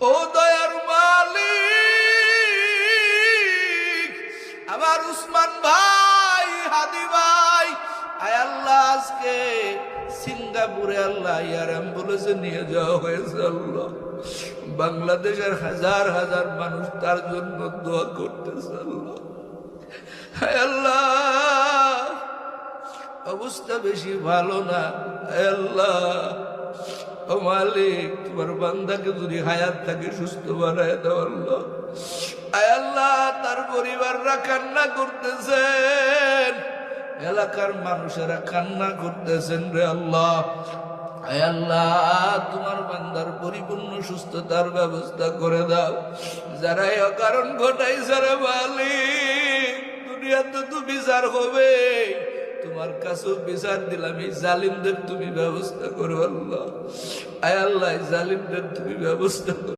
ও দয়ার মালিক, আমার উসমান ভাই, হাদি ভাই, আয় আল্লাহ আজকে সিঙ্গাপুরে আল্লাহ এয়ার অ্যাম্বুলেন্সে নিয়ে যাওয়া হয়েছে। আল্লাহ বাংলাদেশের হাজার হাজার মানুষ তার জন্য দোয়া করতেছে। আল্লাহ আয় আল্লাহ অবস্থা বেশি ভালো না। আয় আল্লাহ ও মালিক, তোমার বান্দাকে যদি হায়াত থাকে সুস্থ বানায় দাও। আল্লাহ আয় আল্লাহ তার পরিবাররা কান্না করতেছেন, এলাকার মানুষেরা কান্না করতেছেন রে আল্লাহ। আয় আল্লাহ তোমার বান্দার পরিপূর্ণ সুস্থতার ব্যবস্থা করে দাও। যারা অকারণ ঘটাইছে রে মালিক, দুনিয়াতে তো বিচার হবে, তোমার কাছেও বিচার দিলাম। এই জালিমদের তুমি ব্যবস্থা করো আল্লাহ। আয় আল্লাহ জালিমদের তুমি ব্যবস্থা করো।